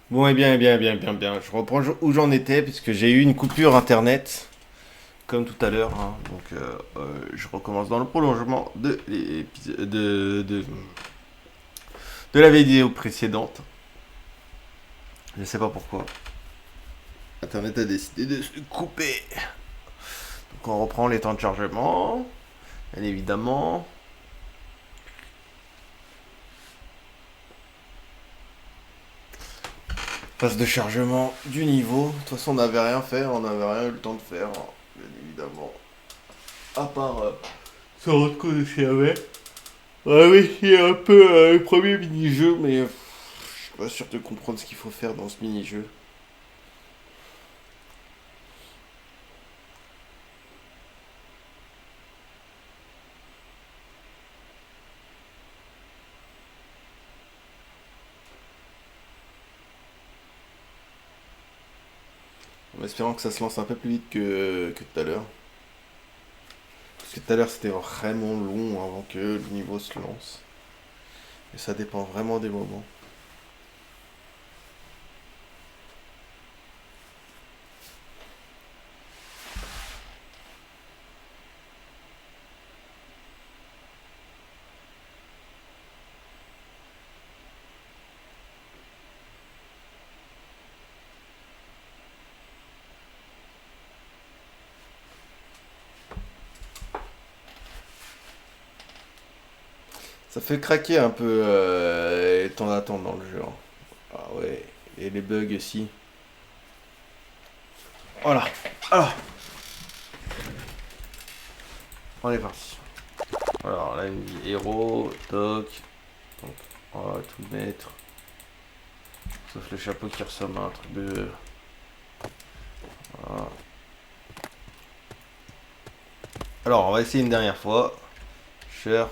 Bon, bien. Je reprends où j'en étais, puisque j'ai eu une coupure internet, comme tout à l'heure, hein. Donc, je recommence dans le prolongement de la vidéo précédente. Je sais pas pourquoi. Internet a décidé de se couper. Donc, on reprend les temps de chargement, bien évidemment. Phase de chargement du niveau. De toute façon, on n'avait rien fait, on n'avait rien eu le temps de faire, hein, bien évidemment. À part se rendre compte qu'il y avait. Ouais, oui, il y a un peu le premier mini-jeu, mais je suis pas sûr de comprendre ce qu'il faut faire dans ce mini-jeu. En espérant que ça se lance un peu plus vite que tout à l'heure. Parce que tout à l'heure c'était vraiment long avant que le niveau se lance. Et ça dépend vraiment des moments. Ça fait craquer un peu les temps d'attente dans le jeu, hein. Ah ouais, et les bugs aussi. Voilà, alors, on est parti. Alors là, une vie héros, toc. Donc, on va tout mettre. Sauf le chapeau qui ressemble à un truc de. Voilà. Alors, on va essayer une dernière fois. Cher,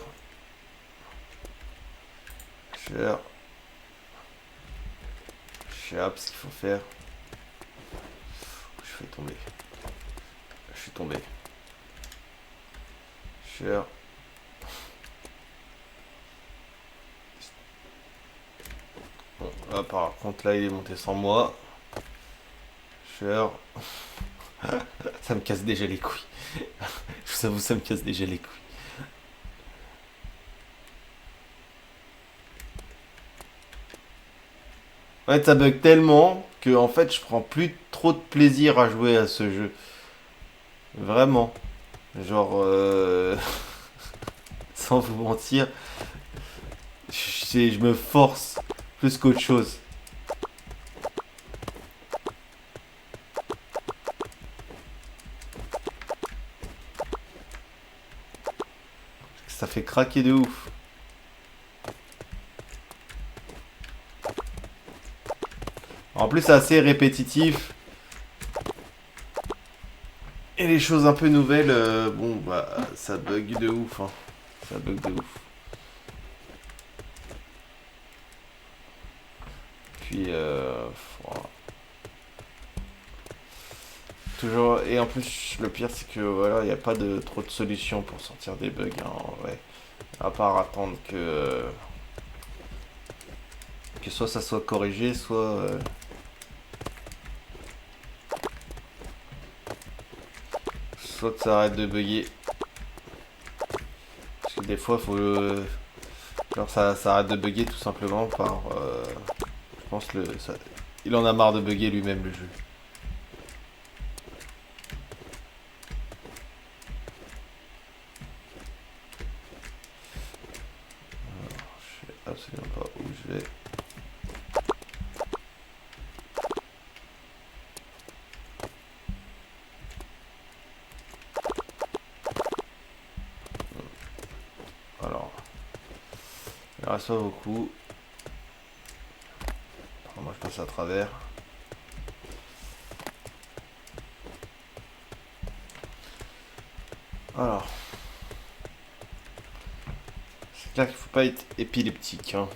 cher, cher, ce qu'il faut faire. Je fais tomber. Je suis tombé. Cher. Bon, là par contre, là il est monté sans moi. Cher. Ça me casse déjà les couilles. Je vous avoue, ça me casse déjà les couilles. Ouais, ça bug tellement que en fait, je prends plus trop de plaisir à jouer à ce jeu. Vraiment. Genre, sans vous mentir, je me force plus qu'autre chose. Ça fait craquer de ouf. En plus, c'est assez répétitif. Et les choses un peu nouvelles, bon, bah, ça bug de ouf, hein. Ça bug de ouf. Puis, voilà. Toujours. Et en plus, le pire, c'est que voilà, il n'y a pas de trop de solutions pour sortir des bugs, hein, en vrai. À part attendre que soit ça soit corrigé, soit que ça arrête de bugger. Parce que des fois, genre ça arrête de bugger tout simplement par. Je pense il en a marre de bugger lui-même le jeu. Je sais absolument pas où je vais. Alors, il en reste pas beaucoup. Alors, moi je passe à travers. Alors, c'est clair qu'il faut pas être épileptique, hein.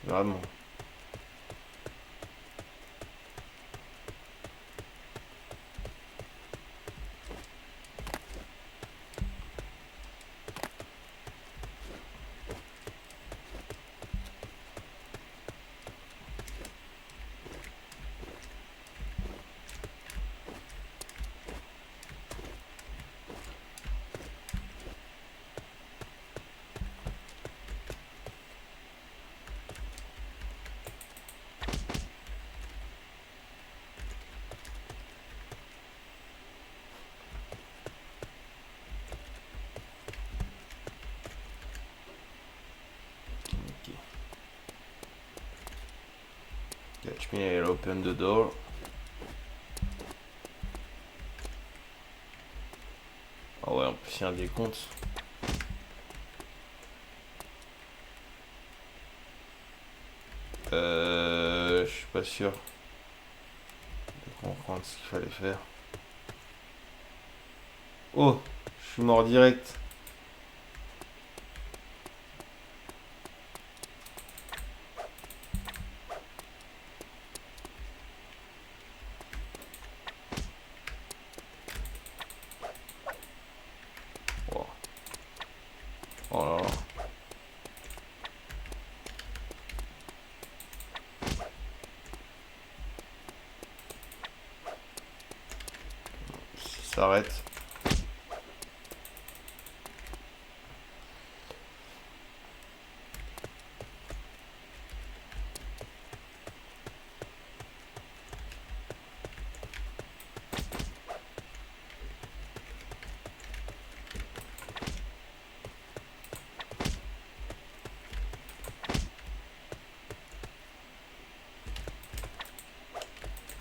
Vraiment. Catch me, I'll open the door. Ah ouais, en plus il y a un décompte. Je suis pas sûr de comprendre ce qu'il fallait faire. Oh, je suis mort direct. Oh, oh là là. Ça s'arrête.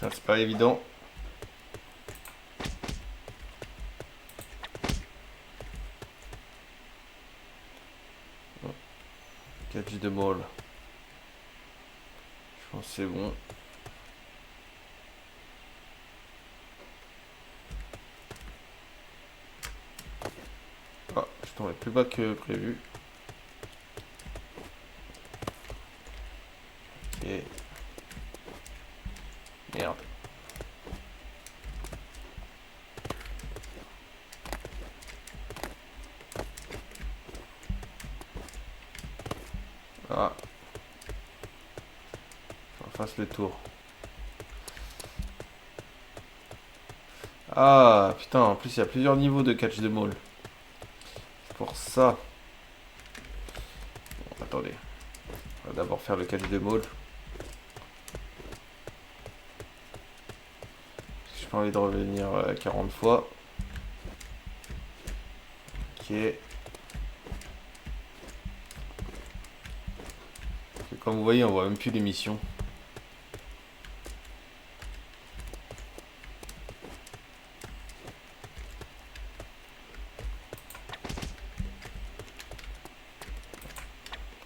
Putain, c'est pas évident. Catch the ball. Je pense que c'est bon. Ah, je tombais plus bas que prévu. Ok. Merde. Ah. Faut qu'on fasse le tour. Ah, putain, en plus il y a plusieurs niveaux de catch the ball. C'est pour ça. Bon, attendez. On va d'abord faire le catch the ball. J'ai pas envie de revenir 40 fois. Ok. Comme vous voyez, on voit même plus l'émission.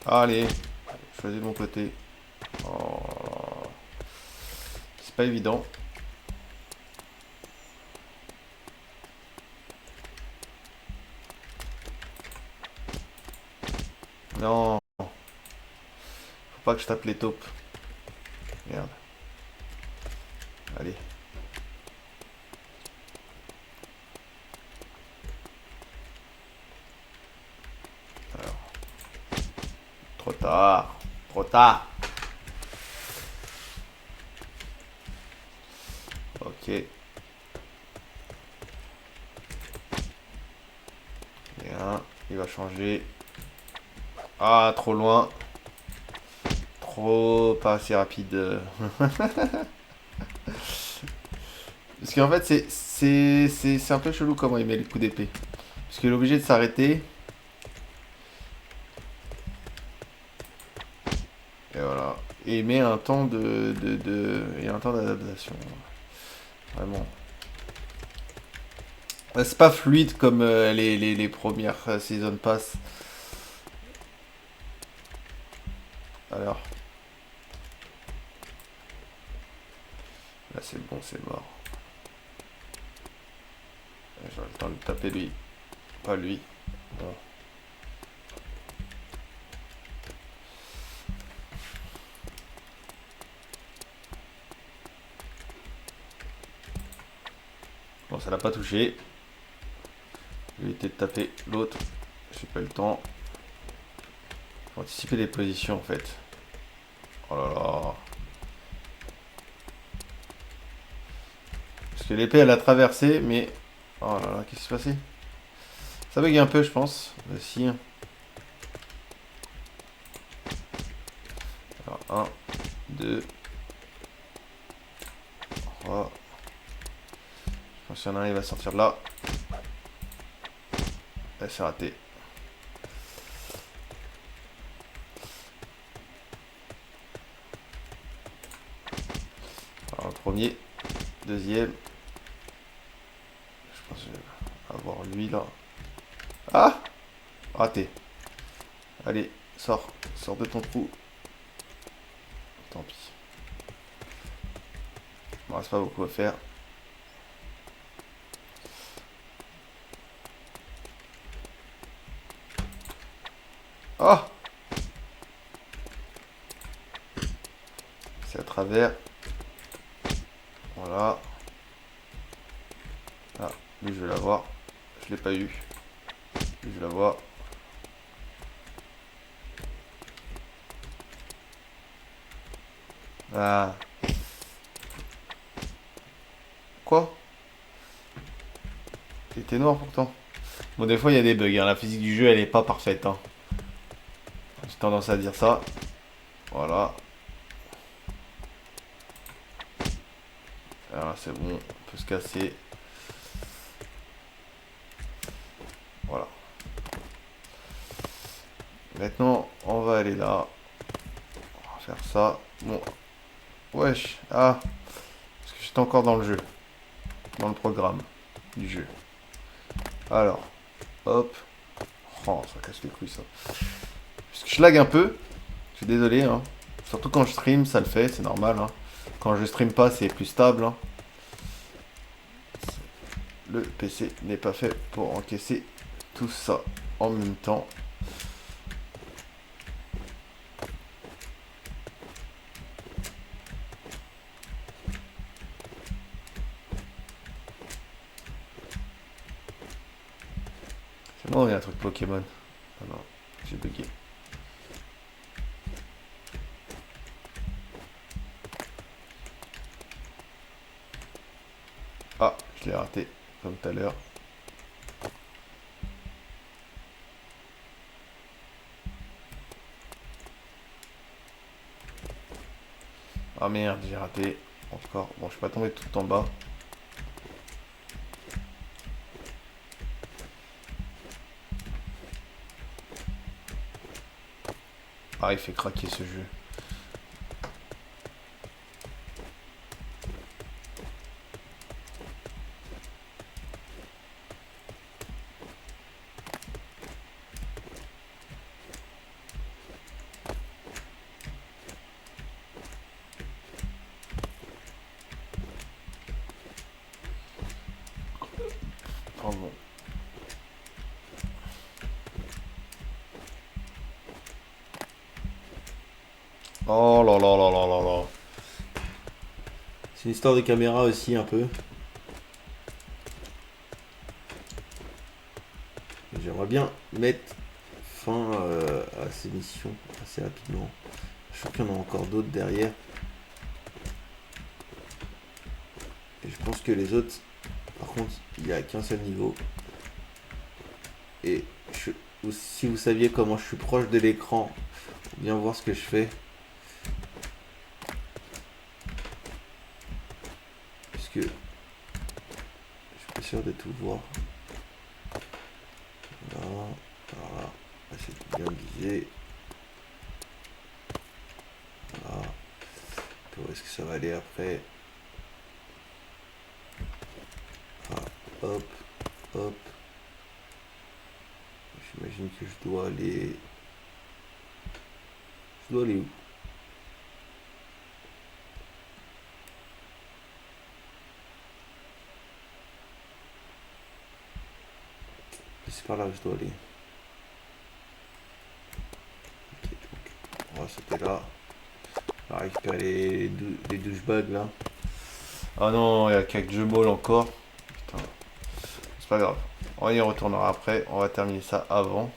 Allez, choisis de mon côté. Oh. C'est pas évident. Non, faut pas que je tape les taupes. Merde. Allez. Alors. Trop tard. Trop tard. Ok. Bien. Il va changer. Ah, trop loin. Trop pas assez rapide. Parce qu'en fait, c'est un peu chelou comment il met le coup d'épée. Parce qu'il est obligé de s'arrêter. Et voilà. Et il met un temps et un temps d'adaptation. Vraiment. C'est pas fluide comme les premières Season Pass. Alors. Là c'est bon, c'est mort. J'aurai le temps de taper lui. Pas lui. Bon. Bon, ça l'a pas touché. Je vais éviter de taper l'autre. J'ai pas eu le temps. Faut anticiper les positions en fait. Oh là là. Parce que l'épée elle a traversé, mais. Oh là là, qu'est-ce qui s'est passé? Ça bug un peu, je pense. Si. Alors, 1, 2, 3. Je pense qu'il y en a un, il va sortir de là. Et c'est raté. Premier. Deuxième. Je pense que je vais avoir lui là. Ah! Raté. Allez, sors. Sors de ton trou. Tant pis. Il ne reste pas beaucoup à faire. Oh! C'est à travers. Voilà. Ah, lui je vais l'avoir. Je l'ai pas eu. Lui je vais l'avoir. Ah. Quoi? Il était noir pourtant. Bon, des fois il y a des bugs, hein. La physique du jeu elle est pas parfaite, hein. J'ai tendance à dire ça. Voilà. Alors c'est bon, on peut se casser. Voilà. Maintenant, on va aller là. On va faire ça. Bon. Wesh. Ah. Parce que j'étais encore dans le jeu. Dans le programme du jeu. Alors. Hop. Oh, ça casse les couilles ça. Parce que je lag un peu. Je suis désolé, hein. Surtout quand je stream, ça le fait, c'est normal, hein. Quand je stream pas, c'est plus stable, hein. Le PC n'est pas fait pour encaisser tout ça en même temps. C'est bon, il y a un truc Pokémon. Ah non, j'ai bugué. Ah, je l'ai raté, comme tout à l'heure. Ah merde, j'ai raté. Encore. Bon, je suis pas tombé tout en bas. Ah, il fait craquer ce jeu. Pardon. Oh là là là là là là. C'est une histoire de caméra aussi un peu. J'aimerais bien mettre fin à ces missions assez rapidement. Je sais qu'il y en a encore d'autres derrière. Et je pense que les autres, par contre, il n'y a qu'un seul niveau. Et si vous saviez comment je suis proche de l'écran, pour bien voir ce que je fais. Puisque je suis pas sûr de tout voir. Voilà, voilà. C'est bien visé. Voilà. Où est-ce que ça va aller après? Ah, hop, hop. J'imagine que je dois aller... Je dois aller où? C'est par là que je dois aller. Ok, donc, on va sauter là. On va récupérer les douchebags là. Ah non, il y a quelques jeux balles encore. Putain. C'est pas grave. On y retournera après. On va terminer ça avant.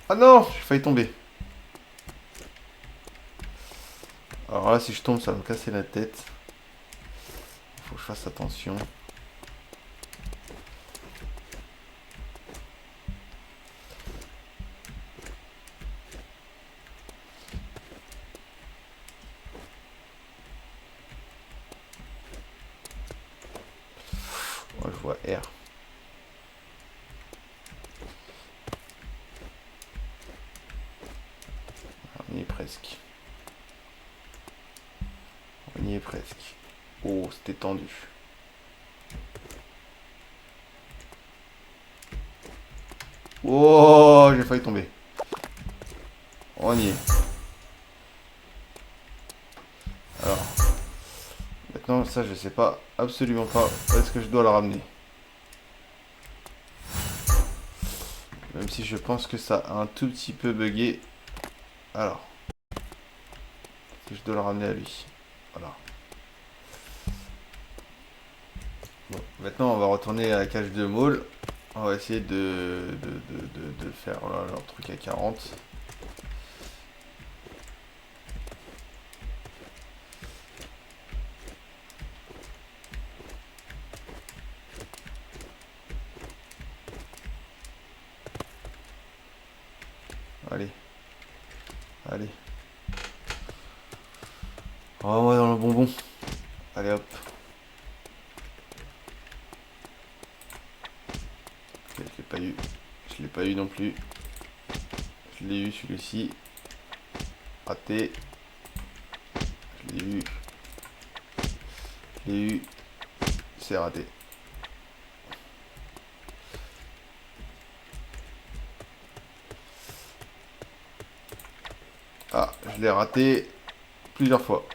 Ah non, j'ai failli tomber. Alors là, si je tombe, ça va me casser la tête. Faut que je fasse attention. Moi, je vois R. On y est presque. On y est presque. Oh, c'était tendu. Oh, j'ai failli tomber. On y est. Alors, maintenant, ça, je sais pas, absolument pas où est-ce que je dois le ramener. Même si je pense que ça a un tout petit peu bugué. Alors, je dois le ramener à lui. Voilà. Bon, maintenant, on va retourner à la cage de Maul. On va essayer de faire leur truc à 40. Allez. Allez. Oh, moi dans le bonbon. Allez hop. Ok, je l'ai pas eu. Je l'ai pas eu non plus. Je l'ai eu celui-ci. Raté. Je l'ai eu. Je l'ai eu. C'est raté. Ah, je l'ai raté plusieurs fois.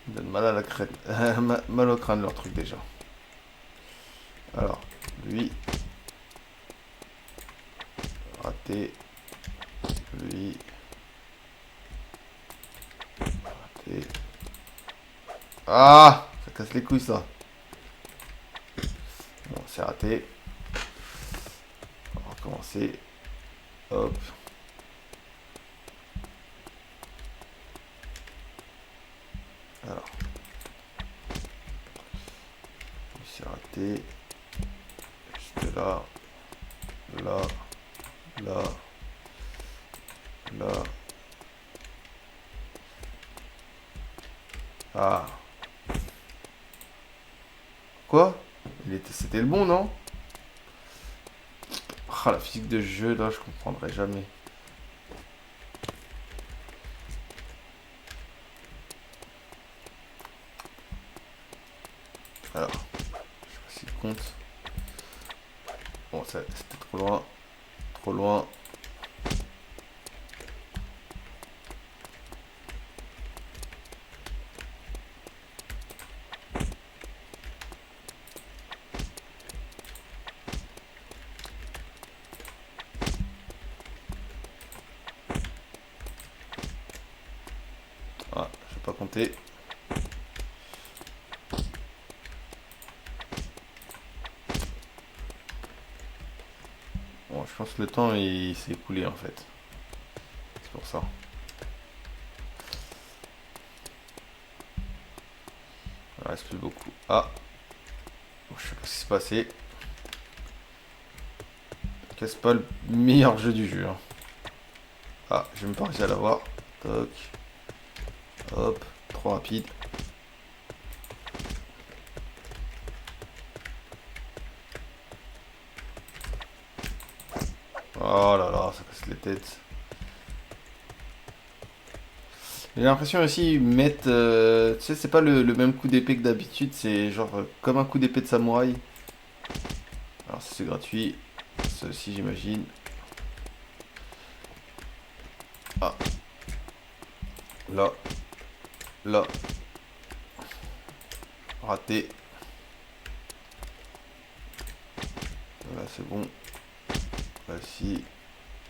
Ils donnent mal à la crête. Mal au crâne leur truc déjà. Alors, lui. Raté. Lui. Raté. Ah, ça casse les couilles ça. Bon, c'est raté. On va recommencer. Hop. Alors. C'est raté. Juste là. Là. Là. Là. Ah. Quoi? C'était le bon, non? Ah, la physique de jeu, là, je comprendrai jamais. Alors, je sais pas s'il compte. Bon, c'était trop loin. Trop loin. Ah, je vais pas compter. Bon, je pense que le temps il s'est écoulé en fait. C'est pour ça. Il reste plus beaucoup. Ah, bon, je sais pas ce qui s'est passé. Casse pas le meilleur jeu du jeu. Hein. Ah, j'ai même pas réussi à l'avoir. Toc. Hop, trop rapide. Oh là là, ça casse les têtes. J'ai l'impression aussi ils mettent, tu sais, c'est pas le même coup d'épée que d'habitude, c'est genre comme un coup d'épée de samouraï. Alors ça c'est gratuit, ça aussi j'imagine. Ah, là, là, raté. Là c'est bon. Là si,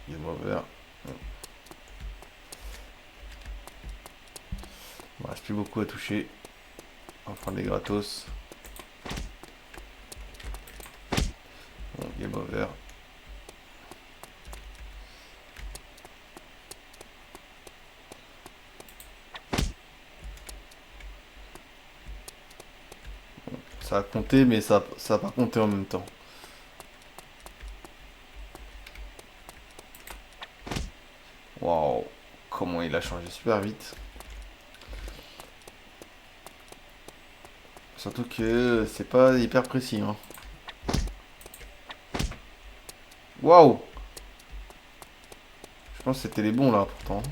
game over. Il me reste plus beaucoup à toucher. On va prendre des gratos. Bon, game over. Ça a compté, mais ça a pas compté en même temps. Waouh, comment il a changé super vite. Surtout que c'est pas hyper précis. Hein. Waouh! Je pense que c'était les bons là pourtant.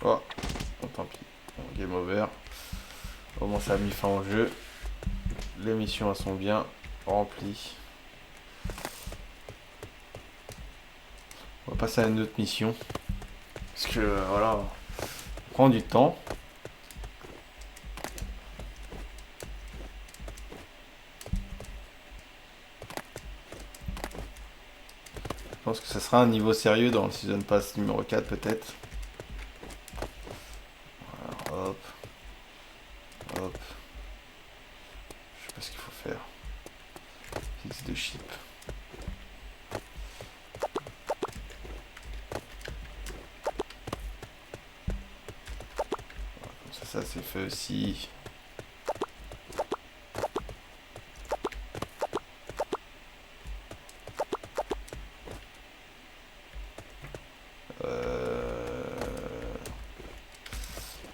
Oh, oh, tant pis. Bon, game over. Au moins ça a mis fin au jeu. Les missions elles sont bien remplies. On va passer à une autre mission. Parce que voilà, on prend du temps. Je pense que ça sera un niveau sérieux dans le Season Pass numéro 4 peut-être. Voilà, hop, hop. Je sais pas ce qu'il faut faire. Fixe de chip. Comme ça c'est fait aussi.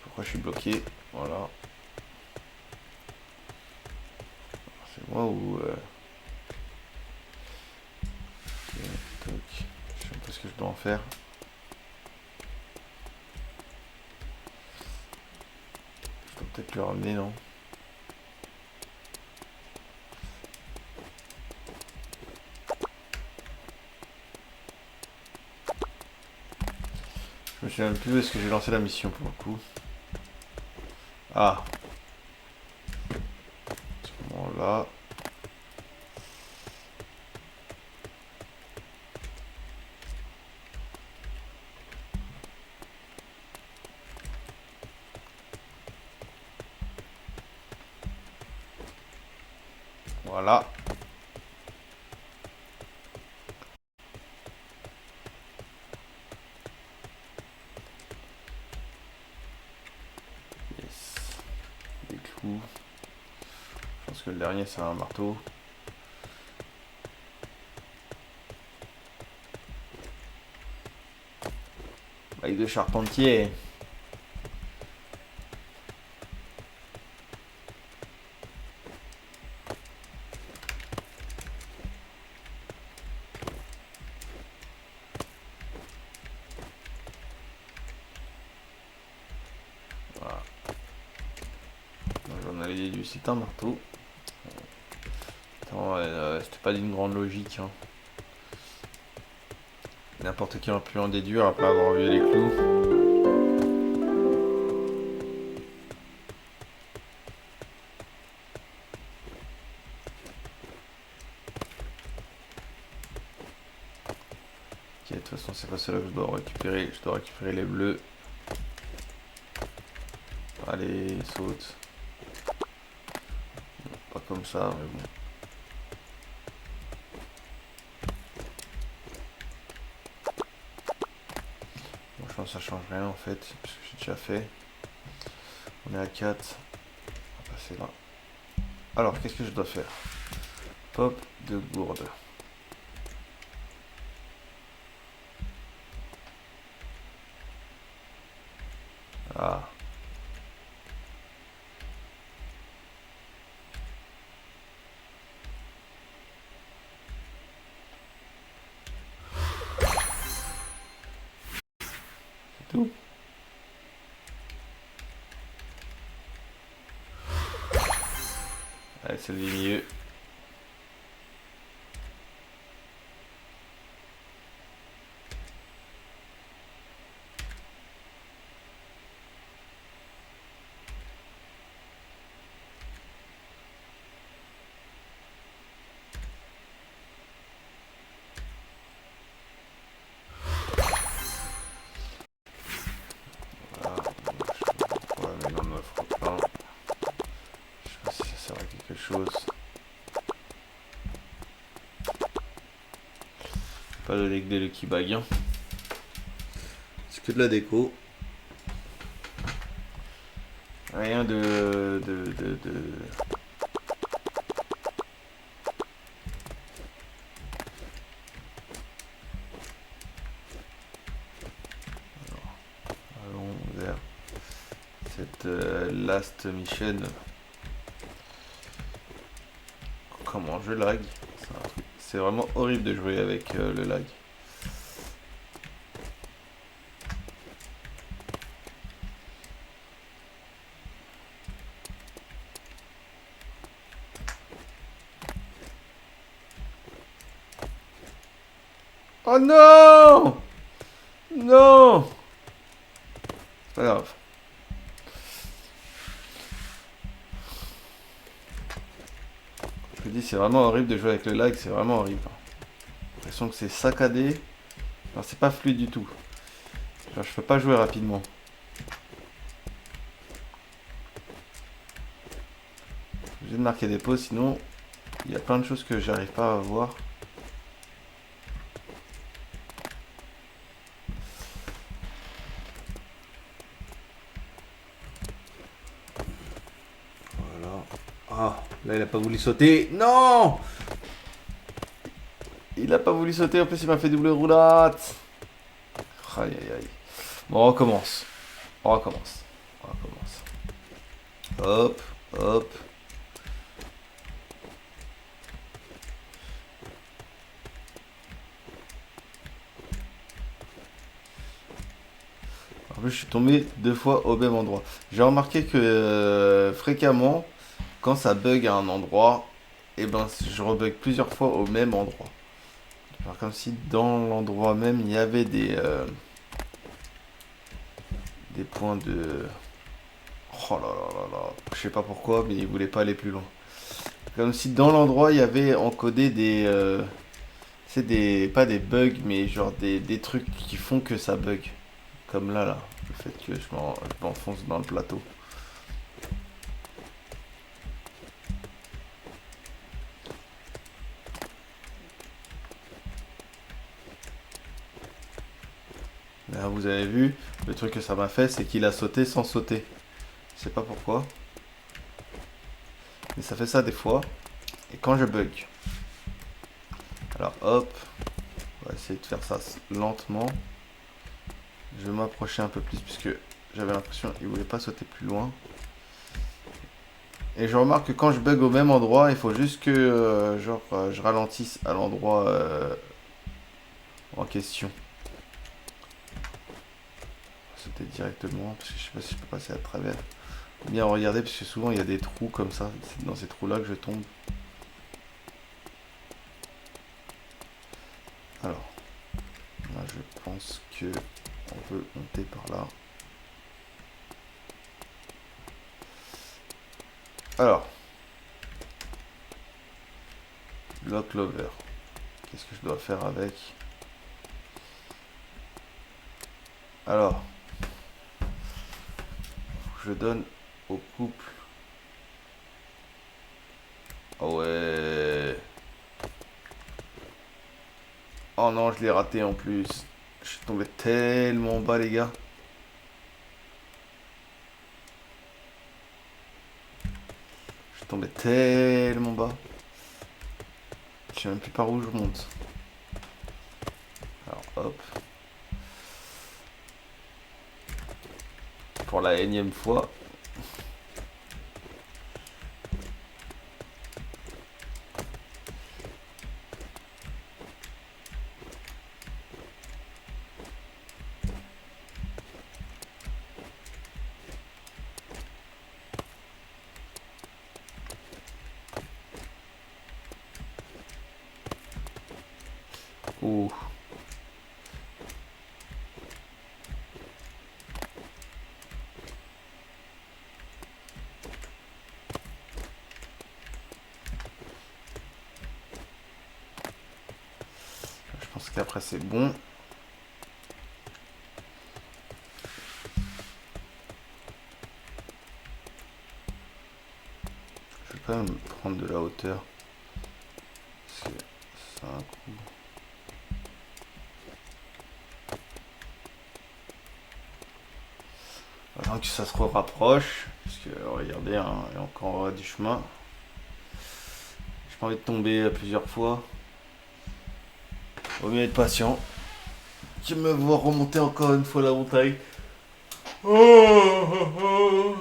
Pourquoi je suis bloqué? Voilà. C'est moi ou... Ok. Je sais pas ce que je dois en faire. Je dois peut-être le ramener, non? Je me souviens même plus où est-ce que j'ai lancé la mission pour le coup. Ah. À ce moment-là. Voilà. Yes. Des clous. Je pense que le dernier c'est un marteau. Avec de charpentier. Voilà. J'en avais déduit, c'est un marteau. Attends, c'était pas d'une grande logique. Hein. N'importe qui aurait pu en déduire après avoir vu les clous. Ok, de toute façon c'est pas cela que je dois récupérer. Je dois récupérer les bleus. Allez, saute. Pas comme ça, mais bon. Bon, je pense que ça change rien en fait, parce que j'ai déjà fait. On est à 4. On va passer là. Alors, qu'est-ce que je dois faire? Pop de gourde. Ah. C'est tout. Allez, c'est le milieu. Voilà. Ouais, mais non, m'offre plein. Je sais pas si ça sert à quelque chose. Pas de deck des Lucky Bag. Hein. C'est que de la déco. Rien de... last mission. Comment je lag. C'est vraiment horrible de jouer avec le lag. Oh non! Non! C'est pas grave. Je vous dis, c'est vraiment horrible de jouer avec le lag, c'est vraiment horrible. J'ai l'impression que c'est saccadé. Enfin, c'est pas fluide du tout. Genre, je peux pas jouer rapidement. Je suis obligé de marquer des pauses, sinon il y a plein de choses que j'arrive pas à voir. Voilà. Ah, là il a pas voulu sauter. Non! Il a pas voulu sauter, en plus il m'a fait double roulade. Aïe aïe aïe. Bon, on recommence. On recommence. On recommence. Hop, hop. En plus, je suis tombé 2 fois au même endroit. J'ai remarqué que fréquemment, quand ça bug à un endroit, et ben je rebug plusieurs fois au même endroit. Genre comme si dans l'endroit même il y avait des points de. Oh là là là là. Je sais pas pourquoi, mais il voulait pas aller plus loin. Comme si dans l'endroit il y avait encodé des. C'est des. Pas des bugs, mais genre des trucs qui font que ça bug. Comme là. Le fait que je m'enfonce dans le plateau. Là, vous avez vu, le truc que ça m'a fait, c'est qu'il a sauté sans sauter. Je sais pas pourquoi. Mais ça fait ça des fois. Et quand je bug. Alors hop. On va essayer de faire ça lentement. Je vais m'approcher un peu plus puisque j'avais l'impression qu'il voulait pas sauter plus loin. Et je remarque que quand je bug au même endroit, il faut juste que je ralentisse à l'endroit en question. Sauter directement parce que je sais pas si je peux passer à travers. Faut bien regarder parce que souvent il y a des trous comme ça. C'est dans ces trous là que je tombe. Alors, là je pense que on peut monter par là. Alors, lock lover. Qu'est-ce que je dois faire avec? Alors, je donne au couple. Oh ouais. Oh non, je l'ai raté en plus. Je suis tombé tellement bas, les gars. Je suis tombé tellement bas. Je sais même plus par où je monte. Alors, hop. Pour la énième fois. Ouh. Je pense qu'après c'est bon. Je vais quand même prendre de la hauteur. Parce que ça a un coup. Avant que ça se rapproche. Parce que regardez, hein, il y a encore du chemin. J'ai pas envie de tomber plusieurs fois. Vaut mieux être patient. Tu me vois remonter encore une fois la montagne. Oh, oh, oh.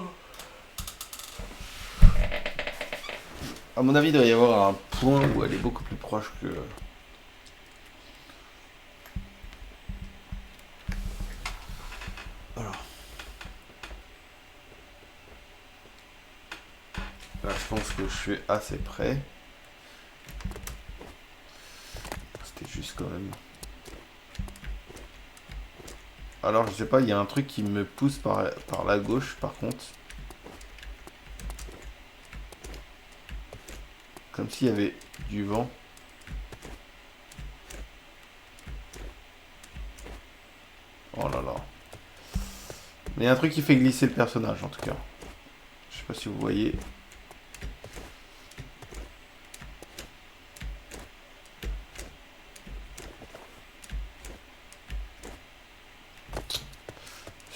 À mon avis, il doit y avoir un point où elle est beaucoup plus proche que... Alors. Là, je pense que je suis assez près. C'était juste quand même... Alors, je sais pas, il y a un truc qui me pousse par la gauche, par contre. Comme s'il y avait du vent. Oh là là. Mais il y a un truc qui fait glisser le personnage, en tout cas. Je sais pas si vous voyez.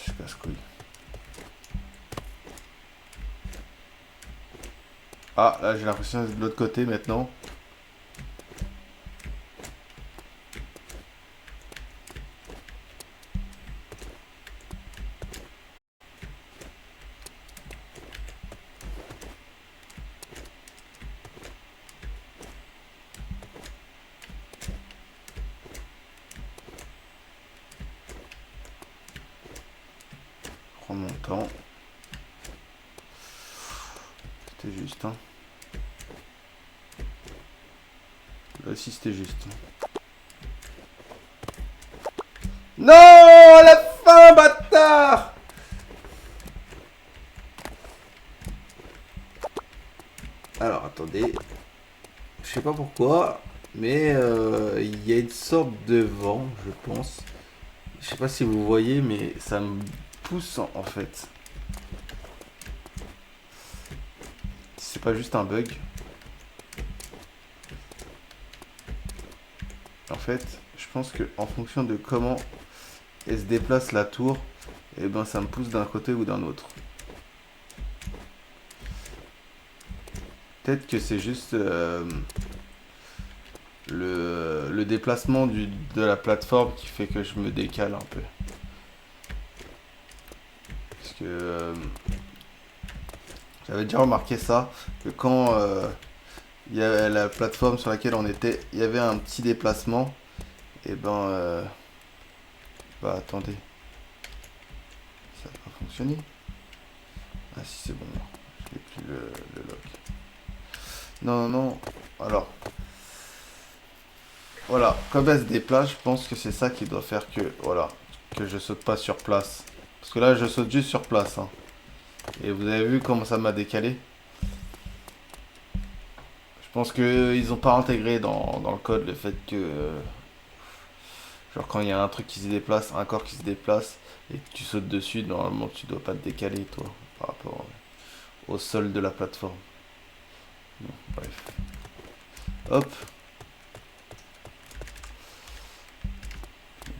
Je casse-couille. Ah, là, j'ai l'impression d'être de l'autre côté, maintenant. Prends mon temps. C'était juste, hein. Là aussi, c'était juste. Non, à la fin, bâtard! Alors, attendez. Je sais pas pourquoi, mais il y a une sorte de vent, je pense. Je sais pas si vous voyez, mais ça me pousse en fait. C'est pas juste un bug. En fait, je pense que en fonction de comment elle se déplace la tour, et ben ça me pousse d'un côté ou d'un autre. Peut-être que c'est juste le déplacement de la plateforme qui fait que je me décale un peu. Parce que j'avais déjà remarqué ça, que quand il y avait la plateforme sur laquelle on était, il y avait un petit déplacement, et ben bah attendez, ça n'a pas fonctionné. Ah si c'est bon, je n'ai plus le lock. Non, non, non, alors, voilà, comme elle se déplace, je pense que c'est ça qui doit faire que, voilà, que je saute pas sur place. Parce que là, je saute juste sur place, hein. Et vous avez vu comment ça m'a décalé? Je pense qu'ils n'ont pas intégré dans le code le fait que, genre quand il y a un truc qui se déplace, un corps qui se déplace, et que tu sautes dessus, normalement tu dois pas te décaler, toi, par rapport au sol de la plateforme. Bon, bref. Hop.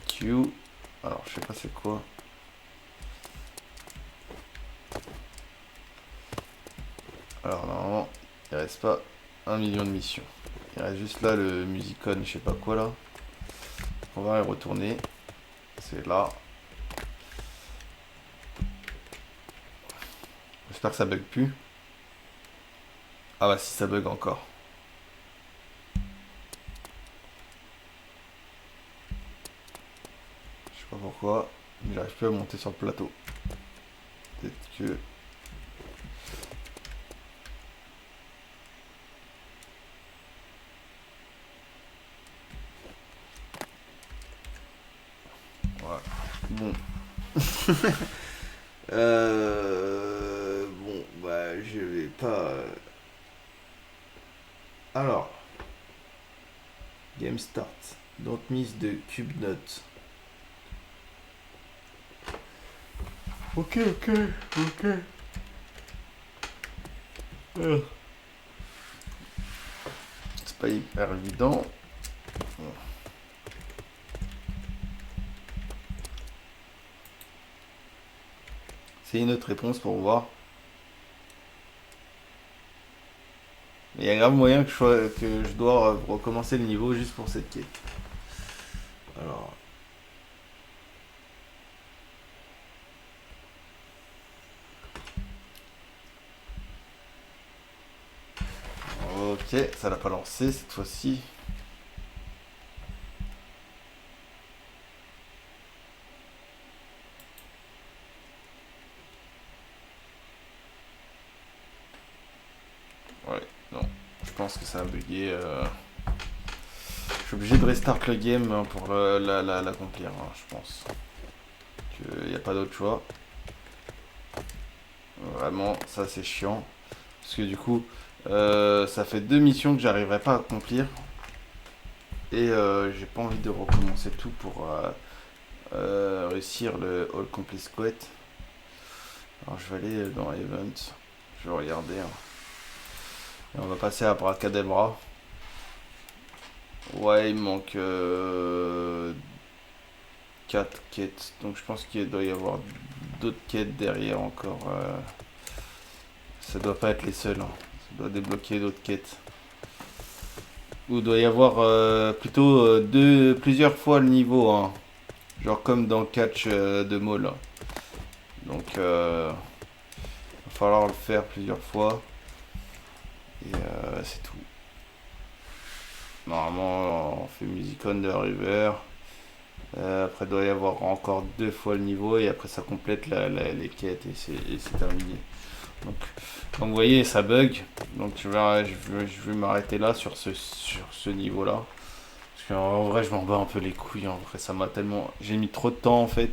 Q. Alors, je sais pas c'est quoi. Alors, normalement, il reste pas 1 million de missions. Il reste juste là le musicon, je sais pas quoi là. On va y retourner. C'est là. J'espère que ça bug plus. Ah bah si ça bug encore. Je sais pas pourquoi. Mais j'arrive plus à monter sur le plateau. Peut-être que... Voilà. Bon. Bon, bah je vais pas... Alors. Game start. Don't miss the cube note. Ok, ok, ok. C'est pas hyper évident. C'est une autre réponse pour voir. Il y a grave moyen que je dois recommencer le niveau juste pour cette quête. Alors. Ok, ça l'a pas lancé cette fois-ci. Ouais, non. Je pense que ça a bugué. Je suis obligé de restart le game hein, pour l'accomplir, hein, je pense. Il n'y a pas d'autre choix. Vraiment, ça c'est chiant. Parce que du coup, ça fait 2 missions que j'arriverai pas à accomplir. Et j'ai pas envie de recommencer tout pour réussir le All Complete Quest. Alors je vais aller dans Event. Je vais regarder. Hein. Et on va passer à Bracadabra. Ouais, il me manque 4 quêtes. Donc je pense qu'il doit y avoir d'autres quêtes derrière encore. Ça doit pas être les seuls. Hein. Ça doit débloquer d'autres quêtes. Ou il doit y avoir plutôt plusieurs fois le niveau. Hein. Genre comme dans le catch de Maul. Hein. Donc il va falloir le faire plusieurs fois. Et c'est tout. Normalement on fait Musicon de River. Après, il doit y avoir encore 2 fois le niveau et après, ça complète les quêtes et c'est terminé. Donc, comme vous voyez, ça bug. Donc, je vais m'arrêter là sur ce niveau-là. Parce qu'en vrai, je m'en bats un peu les couilles. En vrai, ça m'a tellement. J'ai mis trop de temps en fait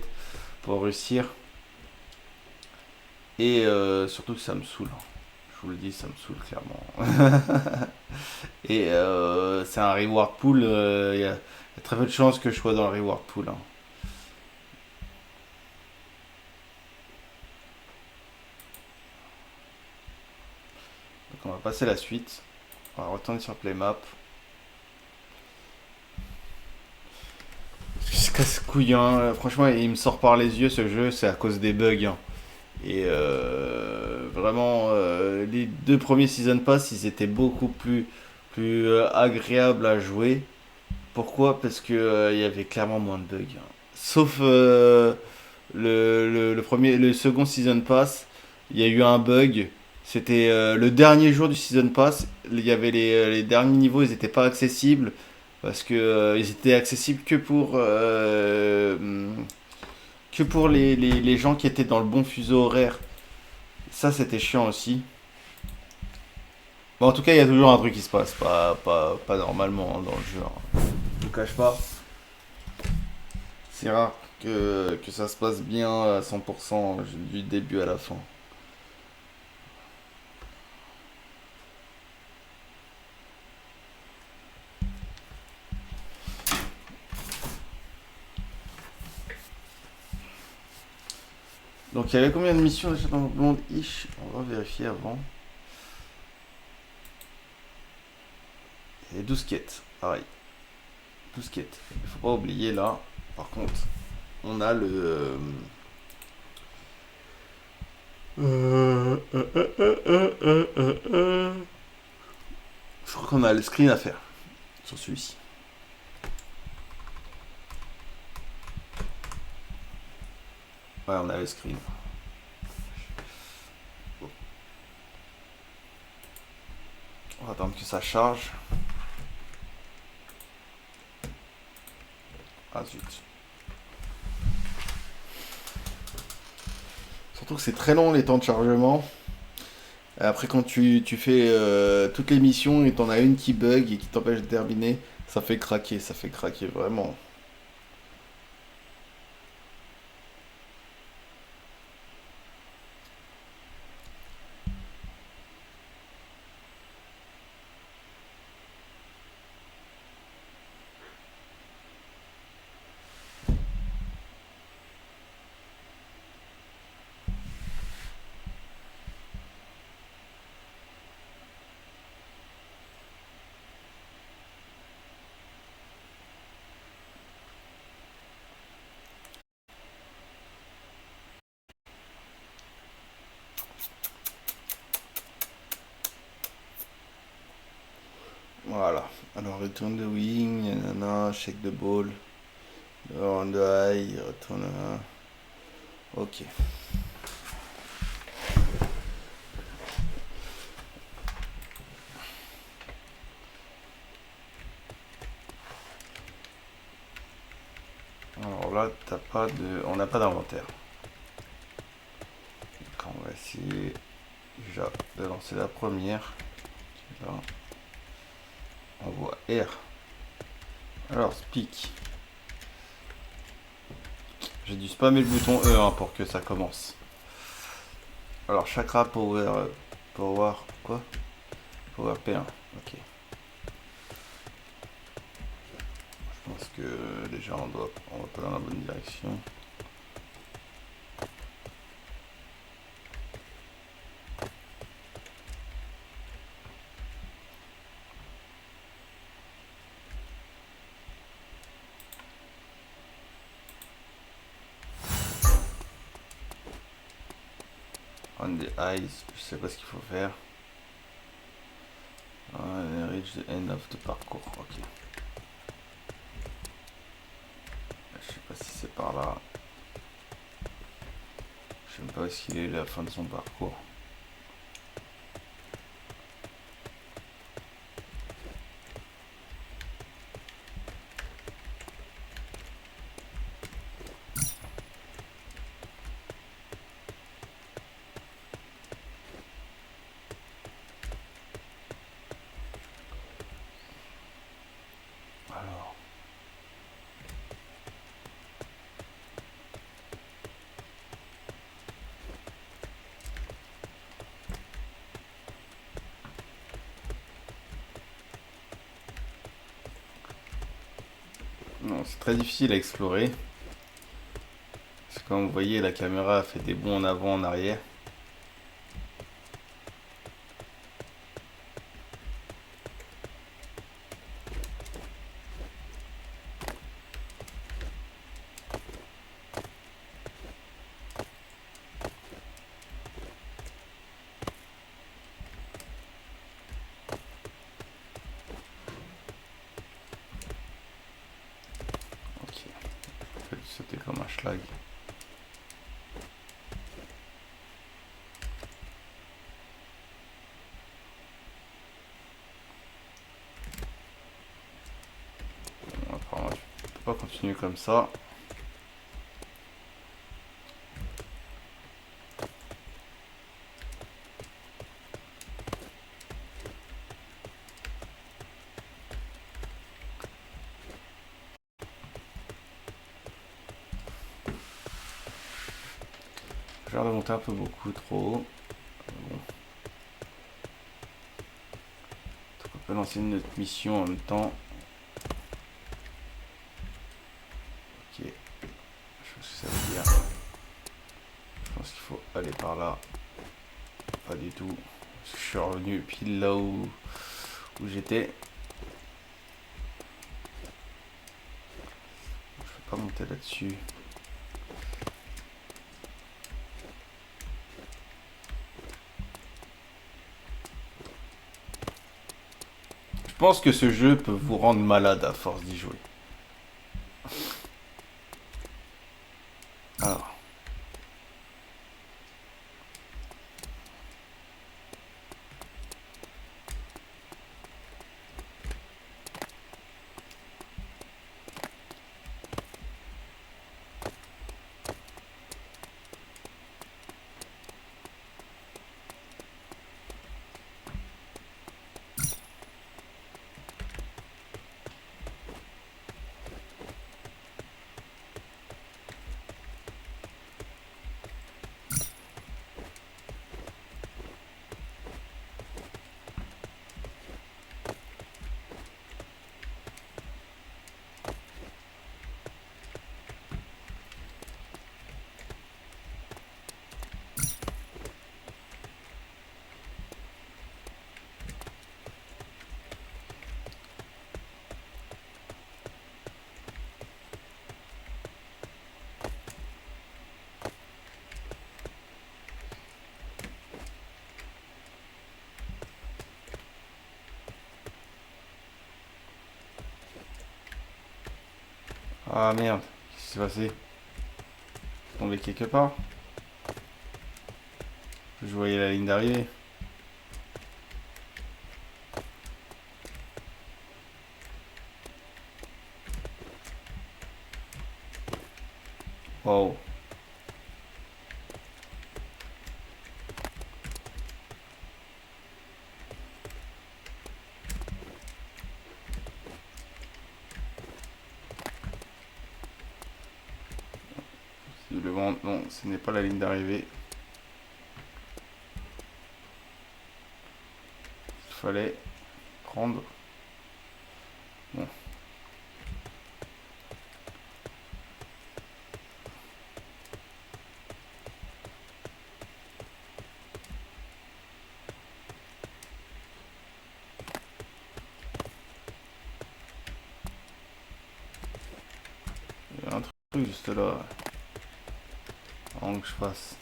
pour réussir. Et surtout que ça me saoule. Je vous le dis, ça me saoule clairement. Et c'est un reward pool. Il y a très peu de chances que je sois dans le reward pool. Hein. Donc on va passer à la suite. On va retourner sur Playmap. C'est casse-couille, hein. Franchement, il me sort par les yeux ce jeu, c'est à cause des bugs. Hein. Et vraiment, les 2 premiers Season Pass, ils étaient beaucoup plus agréables à jouer. Pourquoi? Parce que il y avait clairement moins de bugs. Hein. Sauf le second Season Pass, il y a eu un bug. C'était le dernier jour du Season Pass. Il y avait les derniers niveaux, ils n'étaient pas accessibles. Parce que ils étaient accessibles que pour les gens qui étaient dans le bon fuseau horaire. Ça, c'était chiant aussi. Bon, en tout cas, il y a toujours un truc qui se passe, pas normalement hein, dans le jeu. Hein. Je vous cache pas. C'est rare que ça se passe bien à 100% du début à la fin. Donc, il y avait combien de missions déjà dans le blonde ish? On va vérifier avant. Et 12 quêtes, pareil. 12 quêtes. Il faut pas oublier là, par contre, on a le. Je crois qu'on a le screen à faire sur celui-ci. Ouais, on a le screen. On va attendre que ça charge. Ah zut. Surtout que c'est très long les temps de chargement. Après, quand tu fais toutes les missions et t'en as une qui bug et qui t'empêche de terminer, ça fait craquer vraiment. Voilà. Alors, retourne de wing, nanana, shake the ball, on the eye, retourne. Ok. là, t'as pas de... On n'a pas d'inventaire. Donc on va essayer déjà de lancer la première. Là. On voit R. Alors, speak. J'ai dû spammer le bouton E hein, pour que ça commence. Alors, chakra power... Power... Quoi? Power P1. Ok. Je pense que déjà on va pas dans la bonne direction. On the eyes, je sais pas ce qu'il faut faire. Reach the end of the parcours, ok. Je sais pas si c'est par là. Je sais même pas où est-ce qu'il est la fin de son parcours. Alors. Non, c'est très difficile à explorer. Parce que comme vous voyez, la caméra fait des bonds en avant, en arrière. Ok. Je vais sauter comme un schlag. Bon, apparemment, je peux pas continuer comme ça. J'ai l'air de monter un peu beaucoup trop haut. Bon. Donc on peut lancer une autre mission en même temps. Ok. Je sais pas ce que ça veut dire. Je pense qu'il faut aller par là. Pas du tout. Parce que je suis revenu pile là où j'étais. Je peux pas monter là-dessus. Je pense que ce jeu peut vous rendre malade à force d'y jouer. Alors. Ah merde. Qu'est-ce qui s'est passé? Tombé quelque part? Je voyais la ligne d'arrivée. Wow. Visiblement, non, ce n'est pas la ligne d'arrivée. Il fallait prendre. Bon. Il y a un truc juste là. Avant que je fasse.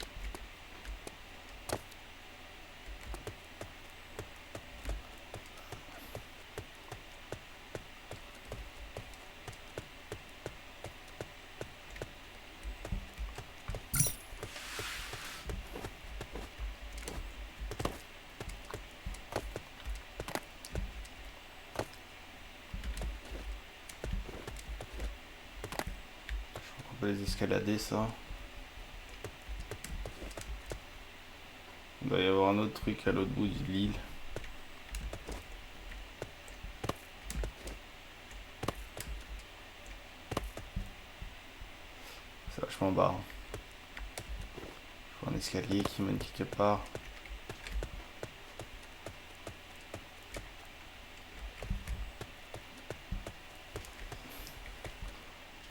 On peut les escalader ça. Il doit y avoir un autre truc à l'autre bout de l'île. C'est vachement bas. Je vois un escalier qui mène quelque part.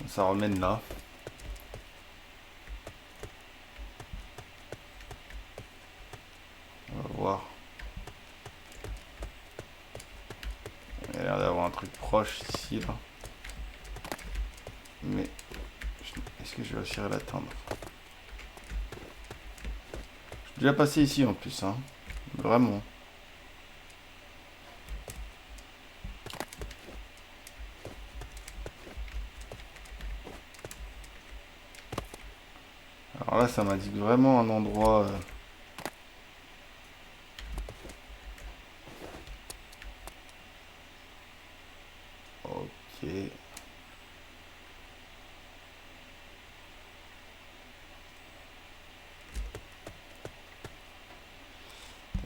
Ça remène là. On va voir. Il y a l'air d'avoir un truc proche ici là. Mais est-ce que je vais réussir à l'atteindre? Je suis déjà passé ici en plus, hein. Vraiment. Alors là, ça m'indique vraiment un endroit. Ok.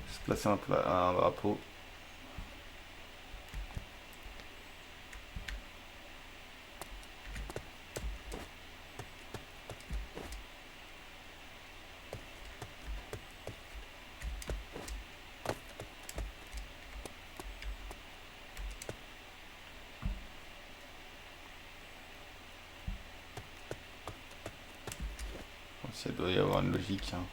Juste placer un drapeau. Ça doit y avoir une logique, hein.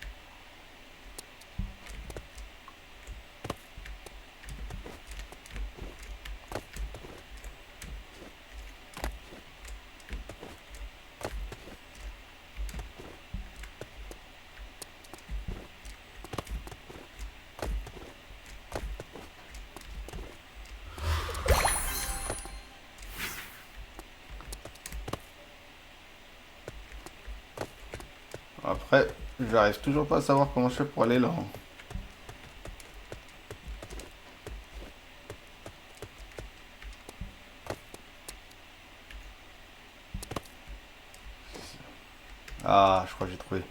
Après, j'arrive toujours pas à savoir comment je fais pour aller là, hein. Ah, je crois que j'ai trouvé.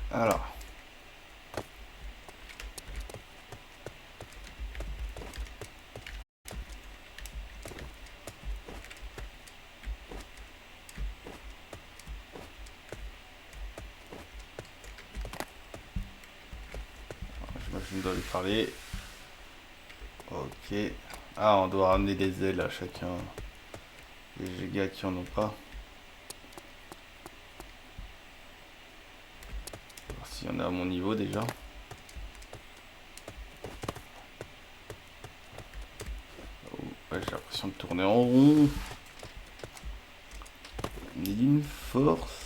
Alors. Je dois lui parler. Ok. Ah, on doit ramener des ailes à chacun. Les gars qui en ont pas. Voir s'il y en a à mon niveau déjà. Oh, ouais, j'ai l'impression de tourner en rond. On est d'une force.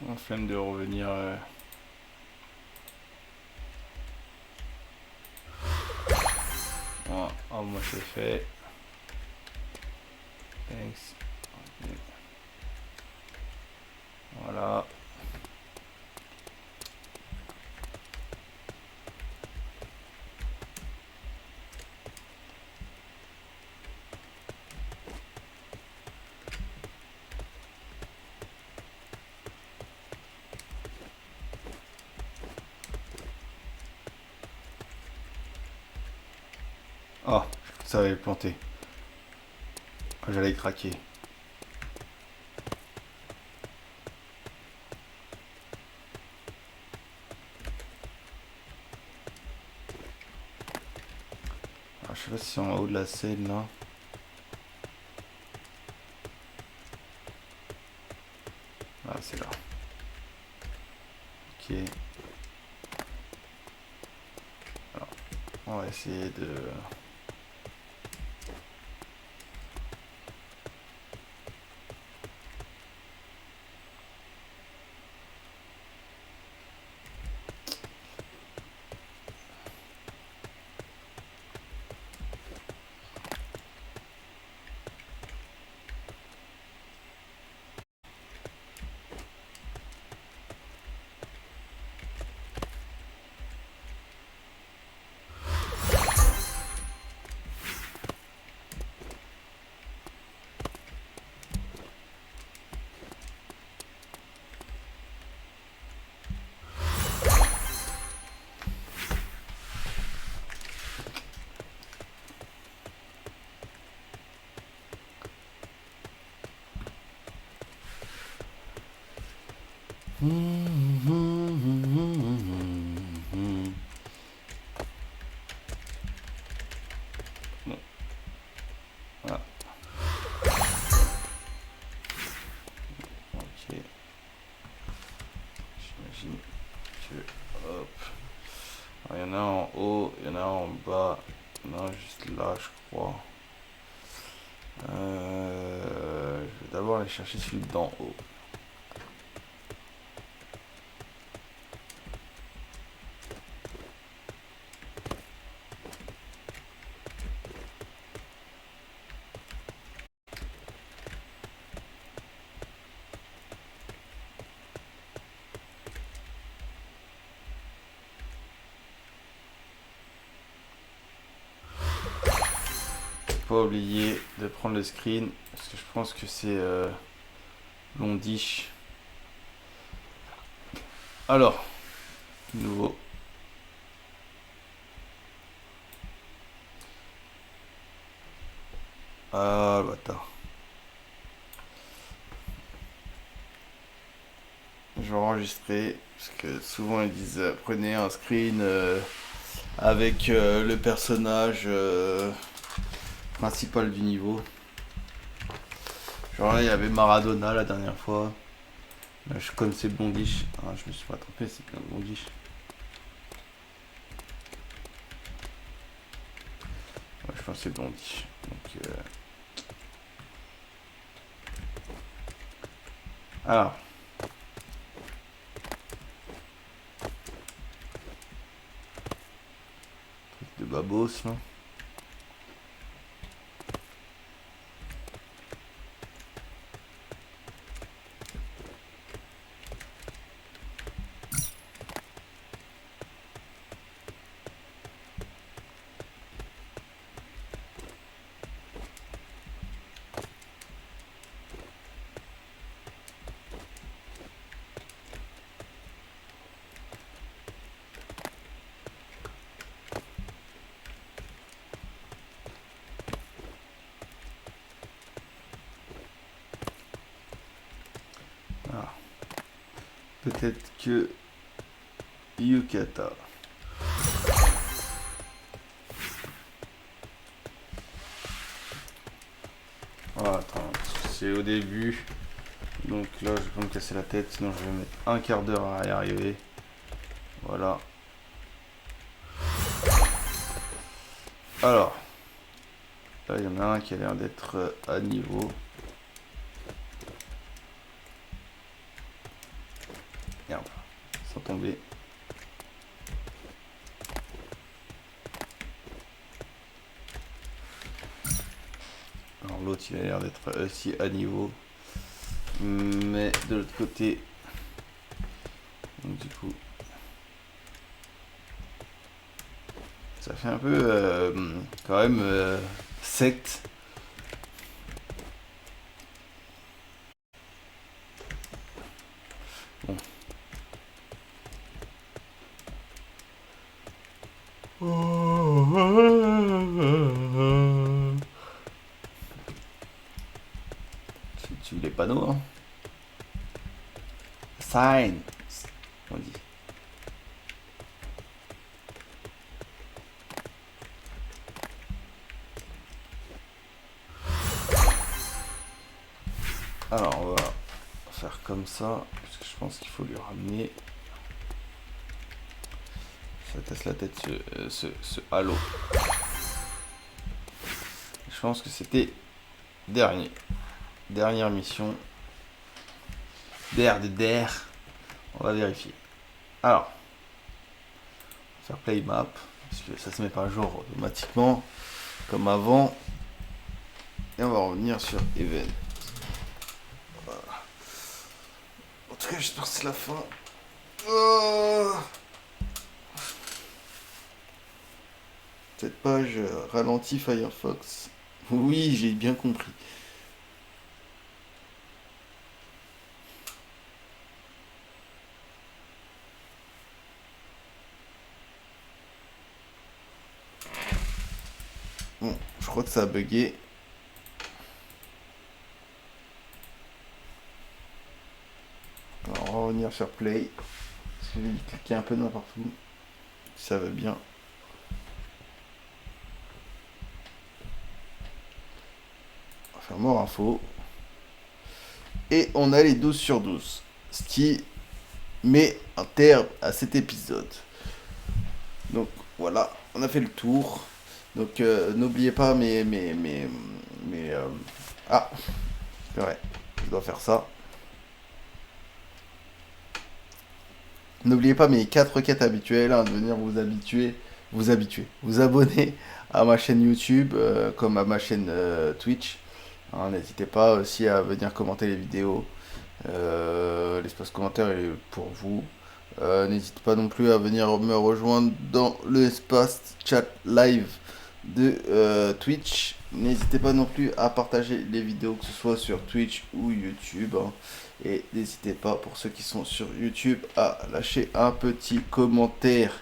On flemme de revenir. Bon, oh, moi c'est fait. Thanks. Ok. Voilà. Oh, ça avait planté. J'allais craquer. Alors, je sais pas si c'est en haut de la scène là. Ah, c'est là. Ok. Alors, on va essayer de... Bon, voilà. Ok. J'imagine que... Hop. Il y en a en haut, il y en a en bas. Non, juste là, je crois. Je vais d'abord aller chercher celui d'en haut. Pas oublier de prendre le screen parce que je pense que c'est Londish. Alors, nouveau. Ah, le bâtard. Je vais enregistrer parce que souvent ils disent prenez un screen avec le personnage principal du niveau. Genre là il y avait Maradona la dernière fois. Là, comme c'est Blondish, ah, je me suis pas trompé, c'est bien Blondish. Ouais, je pense que c'est Blondish. Donc, alors. Truc de babos là. Ah. Peut-être que Yukata. Ah, attends, c'est au début. Donc là, je vais pas me casser la tête, sinon je vais mettre un quart d'heure à y arriver. Voilà. Alors, là, il y en a un qui a l'air d'être à niveau. retomber. Alors l'autre il a l'air d'être aussi à niveau. Mais de l'autre côté, donc du coup, ça fait un peu quand même secte. Bon. Tu les panneaux, hein. Sign, on dit. Alors on va faire comme ça, parce que je pense qu'il faut lui ramener. Ça casse la tête ce halo. Je pense que c'était dernière mission. Der. On va vérifier. Alors, on va faire play map, parce que ça se met pas à jour automatiquement, comme avant. Et on va revenir sur event. Voilà. En tout cas, j'espère que c'est la fin. Cette page ralentit Firefox. Oui, j'ai bien compris. Bon, je crois que ça a bugué. Alors, on va revenir sur play. Parce que j'ai cliqué un peu n'importe où. Ça va bien. On va faire mort info. Et on a les 12 sur 12. Ce qui met un terme à cet épisode. Donc voilà, on a fait le tour. Donc n'oubliez pas ah, c'est vrai, je dois faire ça. N'oubliez pas mes 4 quêtes habituelles, hein, de venir vous abonner à ma chaîne YouTube, comme à ma chaîne Twitch. Hein, n'hésitez pas aussi à venir commenter les vidéos. L'espace commentaire est pour vous. N'hésitez pas non plus à venir me rejoindre dans l'espace chat live de Twitch. N'hésitez pas non plus à partager les vidéos, que ce soit sur Twitch ou YouTube. Hein. Et n'hésitez pas, pour ceux qui sont sur YouTube, à lâcher un petit commentaire.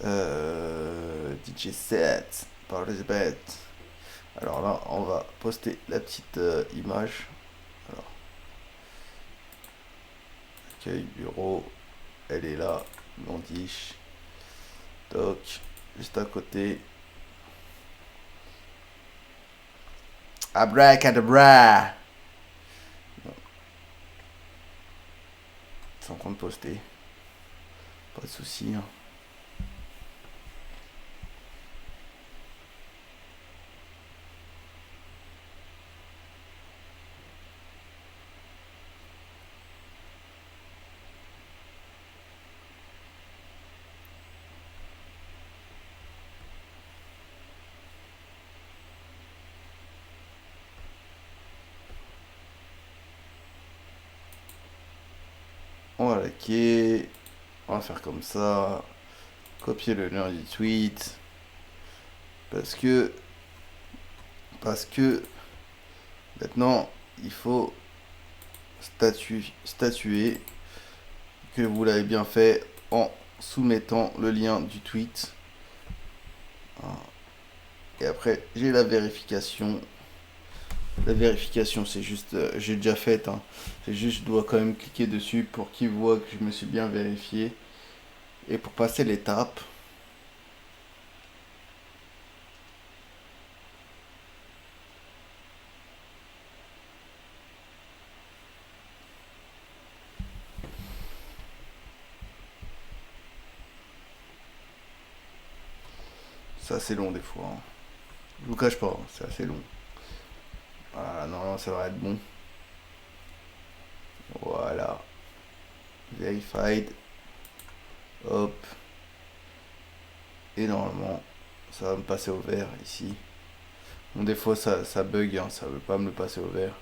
DJ set par les bêtes. Alors là, on va poster la petite image. Alors, accueil, bureau, elle est là, Londiche. Toc, juste à côté. Abracadabra. C'est en train de poster. Pas de soucis. Hein. On va liker. On va faire comme ça. Copier le lien du tweet. Parce que maintenant il faut statuer que vous l'avez bien fait en soumettant le lien du tweet. Et après j'ai la vérification. La vérification, c'est juste, j'ai déjà fait, hein. C'est juste, je dois quand même cliquer dessus pour qu'il voit que je me suis bien vérifié. Et pour passer l'étape, c'est assez long des fois. Hein. Je vous cache pas, hein, c'est assez long. Voilà, normalement ça va être bon. Voilà. Verified. Hop. Et normalement, ça va me passer au vert ici. Bon, des fois ça bug, hein, ça veut pas me le passer au vert.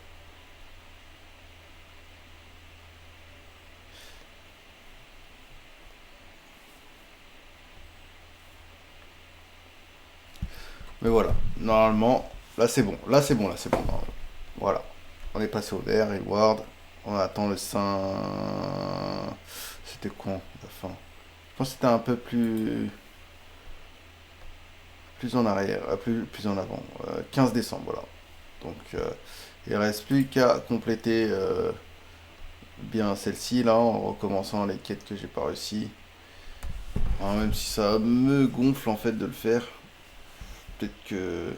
Mais voilà, normalement, là c'est bon, là c'est bon, là c'est bon. Voilà, on est passé au vert, reward. On attend le 5. C'était con, la fin. Je pense que c'était un peu plus en arrière, plus en avant. 15 décembre, voilà. Donc il reste plus qu'à compléter bien celle-ci là en recommençant les quêtes que j'ai pas réussi. Alors, même si ça me gonfle en fait de le faire, peut-être que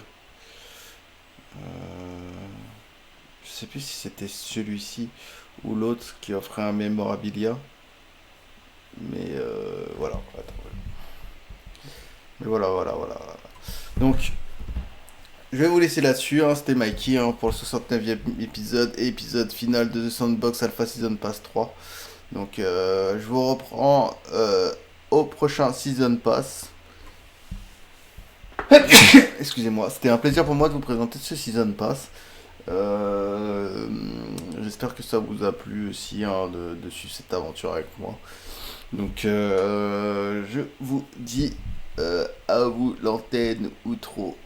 je sais plus si c'était celui-ci ou l'autre qui offrait un memorabilia. Mais voilà. Attends. Mais voilà. Donc, je vais vous laisser là-dessus. Hein. C'était Mikey hein, pour le 69e épisode et épisode final de The Sandbox Alpha Season Pass 3. Donc, je vous reprends au prochain Season Pass. Excusez-moi, c'était un plaisir pour moi de vous présenter ce Season Pass. J'espère que ça vous a plu aussi hein, de suivre cette aventure avec moi. Donc je vous dis à vous l'antenne ou trop.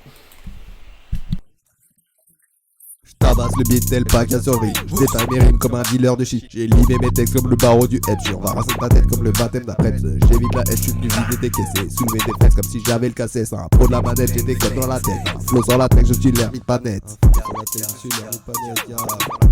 Tabasse le beat tel pas qu'à survie. J'éteins mes rimes comme un dealer de shit. J'ai limé mes textes comme le barreau du hedge. On va raser ta tête comme le baptême d'après. J'évite la haine, je suis venu vider tes caisses. Soulever des fesses comme si j'avais le cassé. C'est un pro de la manette, j'ai des codes dans la tête. Un flow sans la tête, je suis l'hermite pas net. Sur la tête, je suis l'hermite pas net.